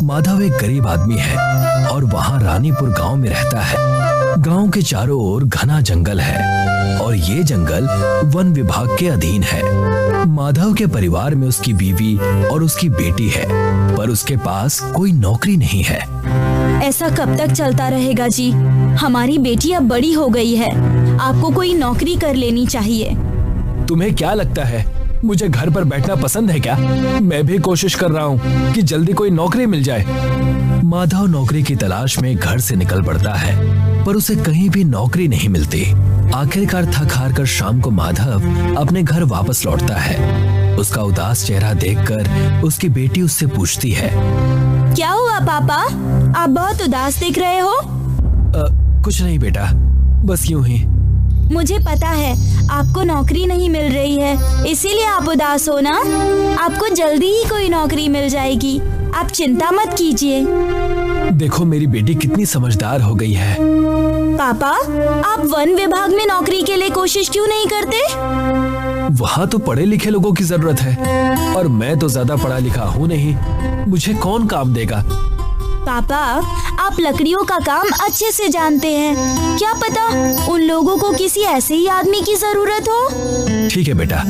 माधव एक गरीब आदमी है और वहाँ रानीपुर गांव में रहता है। गांव के चारों ओर घना जंगल है और ये जंगल वन विभाग के अधीन है। माधव के परिवार में उसकी बीवी और उसकी बेटी है, पर उसके पास कोई नौकरी नहीं है। ऐसा कब तक चलता रहेगा जी? हमारी बेटी अब बड़ी हो गई है, आपको कोई नौकरी कर लेनी चाहिए। तुम्हें क्या लगता है मुझे घर पर बैठना पसंद है क्या? मैं भी कोशिश कर रहा हूँ कि जल्दी कोई नौकरी मिल जाए। माधव नौकरी की तलाश में घर से निकल पड़ता है, पर उसे कहीं भी नौकरी नहीं मिलती। आखिरकार थक हार कर शाम को माधव अपने घर वापस लौटता है। उसका उदास चेहरा देखकर उसकी बेटी उससे पूछती है, क्या हुआ पापा, आप बहुत उदास दिख रहे हो? कुछ नहीं बेटा, बस यूं ही। मुझे पता है आपको नौकरी नहीं मिल रही है, इसीलिए आप उदास हो ना। आपको जल्दी ही कोई नौकरी मिल जाएगी, आप चिंता मत कीजिए। देखो मेरी बेटी कितनी समझदार हो गई है। पापा, आप वन विभाग में नौकरी के लिए कोशिश क्यों नहीं करते? वहाँ तो पढ़े लिखे लोगों की जरूरत है और मैं तो ज्यादा पढ़ा लिखा हूँ नहीं, मुझे कौन काम देगा? पापा, आप लकड़ियों का काम अच्छे से जानते हैं, क्या पता उन लोगों को किसी ऐसे ही आदमी की जरूरत हो। ठीक है बेटा,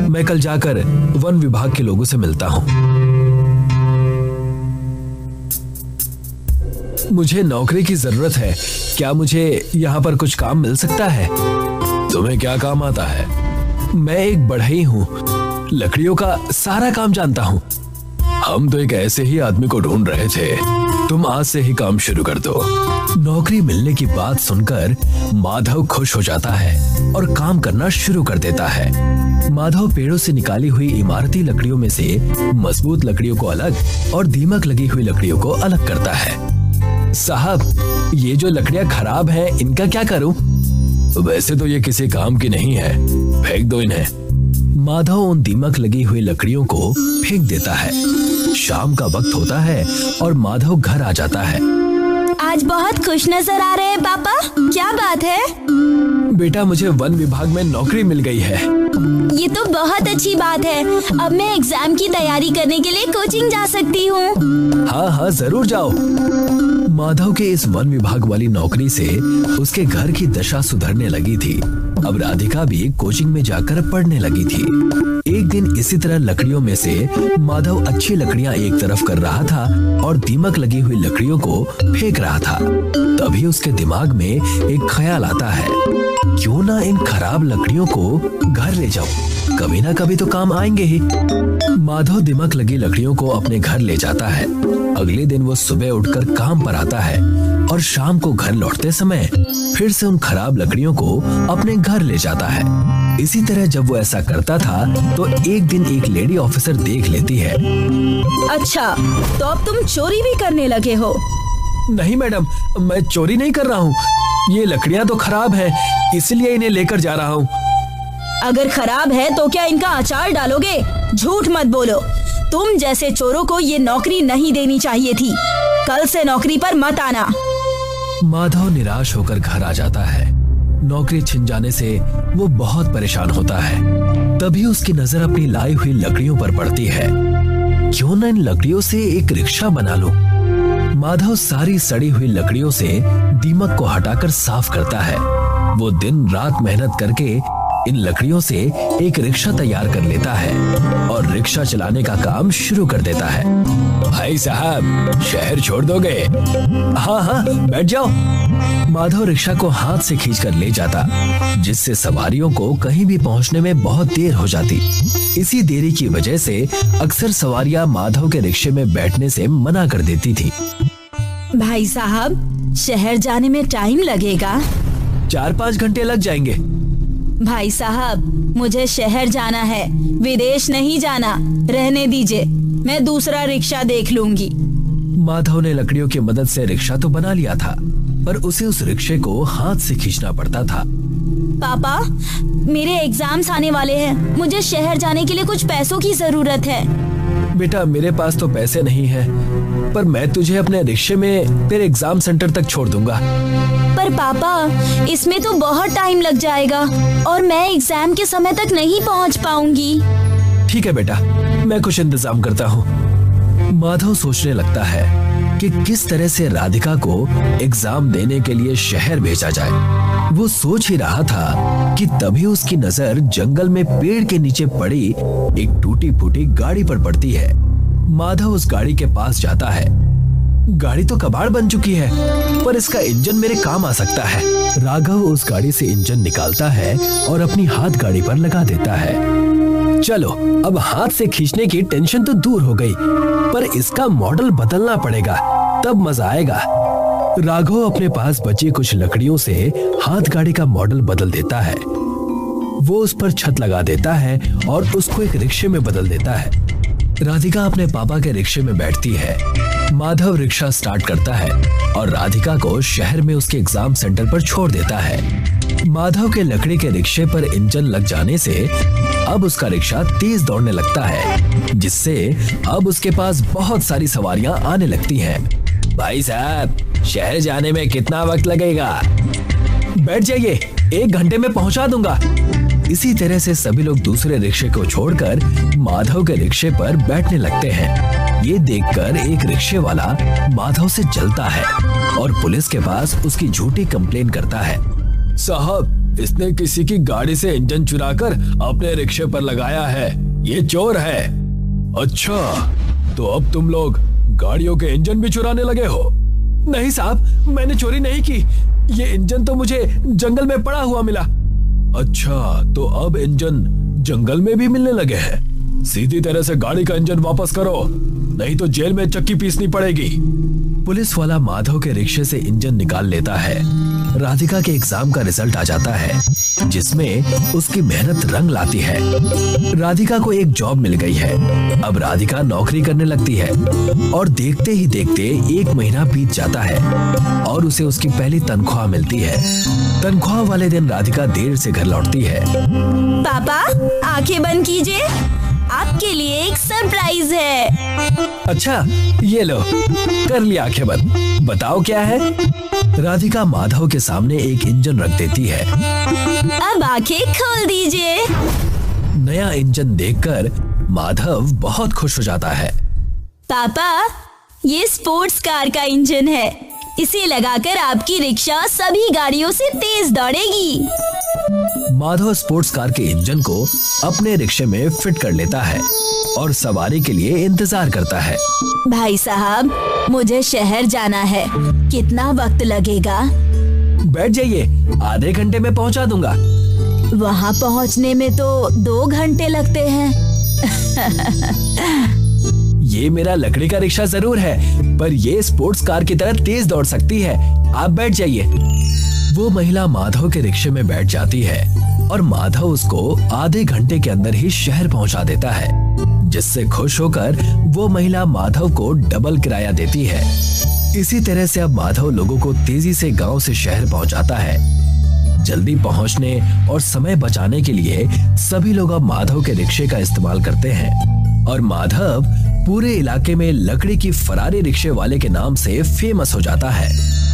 मैं कल जाकर वन विभाग के लोगों से मिलता हूँ। मुझे नौकरी की जरूरत है, क्या मुझे यहाँ पर कुछ काम मिल सकता है? तुम्हें क्या काम आता है? मैं एक बढ़ई हूँ, लकड़ियों का सारा काम जानता हूँ। हम तो एक ऐसे ही आदमी को ढूंढ रहे थे, तुम आज से ही काम शुरू कर दो। नौकरी मिलने की बात सुनकर माधव खुश हो जाता है और काम करना शुरू कर देता है। माधव पेड़ों से निकाली हुई इमारती लकड़ियों में से मजबूत लकड़ियों को अलग और दीमक लगी हुई लकड़ियों को अलग करता है। साहब, ये जो लकड़ियां खराब हैं, इनका क्या करूं? वैसे तो ये किसी काम की नहीं है, फेंक दो इन्हें। माधव उन दीमक लगी हुई लकड़ियों को फेंक देता है। शाम का वक्त होता है और माधव घर आ जाता है। आज बहुत खुश नजर आ रहे हैं पापा, क्या बात है? बेटा, मुझे वन विभाग में नौकरी मिल गई है। ये तो बहुत अच्छी बात है, अब मैं एग्जाम की तैयारी करने के लिए कोचिंग जा सकती हूँ। हाँ, जरूर जाओ। माधव के इस वन विभाग वाली नौकरी से उसके घर की दशा सुधरने लगी थी। अब राधिका भी कोचिंग में जाकर पढ़ने लगी थी। एक दिन इसी तरह लकड़ियों में से माधव अच्छी लकड़ियां एक तरफ कर रहा था और दीमक लगी हुई लकड़ियों को फेंक रहा था। तभी उसके दिमाग में एक ख्याल आता है, क्यों ना इन खराब लकड़ियों को घर ले जाऊं, कभी ना कभी तो काम आएंगे ही। माधव दीमक लगी लकड़ियों को अपने घर ले जाता है। अगले दिन वो सुबह उठकर काम पर आता है और शाम को घर लौटते समय फिर से उन खराब लकड़ियों को अपने घर ले जाता है। इसी तरह जब वो ऐसा करता था तो एक दिन एक लेडी ऑफिसर देख लेती है। अच्छा, तो अब तुम चोरी भी करने लगे हो? नहीं मैडम, मैं चोरी नहीं कर रहा हूँ, ये लकड़ियाँ तो खराब हैं, इसलिए इन्हें लेकर जा रहा हूँ। अगर खराब है तो क्या इनका अचार डालोगे? झूठ मत बोलो, तुम जैसे चोरों को ये नौकरी नहीं देनी चाहिए थी। कल से नौकरी पर मत आना। माधव निराश होकर घर आ जाता है। नौकरी छिन जाने से वो बहुत परेशान होता है। तभी उसकी नजर अपनी लाई हुई लकड़ियों पर पड़ती है। क्यों न इन लकड़ियों से एक रिक्शा बना लूं? माधव सारी सड़ी हुई लकड़ियों से दीमक को हटाकर साफ करता है। वो दिन रात मेहनत करके इन लकड़ियों से एक रिक्शा तैयार कर लेता है और रिक्शा चलाने का काम शुरू कर देता है। भाई साहब, शहर छोड़ दोगे? हाँ, बैठ जाओ। माधव रिक्शा को हाथ से खींचकर ले जाता, जिससे सवारियों को कहीं भी पहुंचने में बहुत देर हो जाती। इसी देरी की वजह से अक्सर सवारियां माधव के रिक्शे में बैठने से मना कर देती थी। भाई साहब, शहर जाने में टाइम लगेगा? 4-5 घंटे लग जाएंगे। भाई साहब, मुझे शहर जाना है, विदेश नहीं जाना। रहने दीजिए, मैं दूसरा रिक्शा देख लूंगी। माधव ने लकड़ियों की मदद से रिक्शा तो बना लिया था, पर उसे उस रिक्शे को हाथ से खींचना पड़ता था। पापा, मेरे एग्जाम्स आने वाले हैं, मुझे शहर जाने के लिए कुछ पैसों की जरूरत है। बेटा, मेरे पास तो पैसे नहीं हैं, पर मैं तुझे अपने रिक्शे में तेरे एग्जाम सेंटर तक छोड़ दूंगा। पर पापा, इसमें तो बहुत टाइम लग जाएगा और मैं एग्जाम के समय तक नहीं पहुंच पाऊंगी। ठीक है बेटा, मैं कुछ इंतजाम करता हूँ। माधव सोचने लगता है कि किस तरह से राधिका को एग्जाम देने के लिए शहर भेजा जाए। वो सोच ही रहा था कि तभी उसकी नजर जंगल में पेड़ के नीचे पड़ी एक टूटी फूटी गाड़ी पर पड़ती है। माधव उस गाड़ी के पास जाता है। गाड़ी तो कबाड़ बन चुकी है, पर इसका इंजन मेरे काम आ सकता है। राघव उस गाड़ी से इंजन निकालता है और अपनी हाथ गाड़ी पर लगा देता है। चलो, अब हाथ से खींचने की टेंशन तो दूर हो गई, पर इसका मॉडल बदलना पड़ेगा, तब मजा आएगा। राघव अपने पास बची कुछ लकड़ियों से हाथ गाड़ी का मॉडल बदल देता है। वो उस पर छत लगा देता है और उसको एक रिक्शे में बदल देता है। राधिका अपने पापा के रिक्शे में बैठती है। माधव रिक्शा स्टार्ट करता है और राधिका को शहर में उसके एग्जाम सेंटर पर छोड़ देता है। माधव के लकड़ी के रिक्शे पर इंजन लग जाने से अब उसका रिक्शा तेज दौड़ने लगता है, जिससे अब उसके पास बहुत सारी सवारियां आने लगती हैं। भाई साहब, शहर जाने में कितना वक्त लगेगा? बैठ जाइए, 1 घंटे में पहुंचा दूंगा। इसी तरह से सभी लोग दूसरे रिक्शे को छोड़कर माधव के रिक्शे पर बैठने लगते हैं। ये देखकर एक रिक्शे वाला माधव से जलता है और पुलिस के पास उसकी झूठी कंप्लेन करता है। साहब, इसने किसी की गाड़ी से इंजन चुराकर अपने रिक्शे पर लगाया है, ये चोर है। अच्छा, तो अब तुम लोग गाड़ियों के इंजन भी चुराने लगे हो? नहीं साहब, मैंने चोरी नहीं की, ये इंजन तो मुझे जंगल में पड़ा हुआ मिला। अच्छा, तो अब इंजन जंगल में भी मिलने लगे हैं। सीधी तरह से गाड़ी का इंजन वापस करो, नहीं तो जेल में चक्की पीसनी पड़ेगी। पुलिस वाला माधव के रिक्शे से इंजन निकाल लेता है। राधिका के एग्जाम का रिजल्ट आ जाता है, जिसमें उसकी मेहनत रंग लाती है। राधिका को एक जॉब मिल गई है। अब राधिका नौकरी करने लगती है और देखते ही देखते 1 महीना बीत जाता है और उसे उसकी पहली तनख्वाह मिलती है। तनख्वाह वाले दिन राधिका देर से घर लौटती है। पापा, आंखें बंद कीजिए, आपके लिए एक सरप्राइज है। अच्छा, ये लो, कर लिया आंखें बंद। बताओ क्या है? राधिका माधव के सामने एक इंजन रख देती है। अब आंखें खोल दीजिए। नया इंजन देखकर माधव बहुत खुश हो जाता है। पापा, ये स्पोर्ट्स कार का इंजन है, इसे लगाकर आपकी रिक्शा सभी गाड़ियों से तेज दौड़ेगी। माधव स्पोर्ट्स कार के इंजन को अपने रिक्शे में फिट कर लेता है और सवारी के लिए इंतजार करता है। भाई साहब, मुझे शहर जाना है, कितना वक्त लगेगा? बैठ जाइए, आधे घंटे में पहुंचा दूंगा। वहाँ पहुँचने में तो 2 घंटे लगते हैं। ये मेरा लकड़ी का रिक्शा जरूर है, पर ये स्पोर्ट्स कार की तरह तेज दौड़ सकती है। आप बैठ जाइए। वो महिला माधव के रिक्शे में बैठ जाती है और माधव उसको आधे घंटे के अंदर ही शहर पहुंचा देता है, जिससे खुश होकर वो महिला माधव को डबल किराया देती है। इसी तरह से अब माधव लोगों को तेजी से गांव से शहर पहुंचाता है। जल्दी पहुंचने और समय बचाने के लिए सभी लोग अब माधव के रिक्शे का इस्तेमाल करते हैं और माधव पूरे इलाके में लकड़ी की फरारी रिक्शे वाले के नाम से फेमस हो जाता है।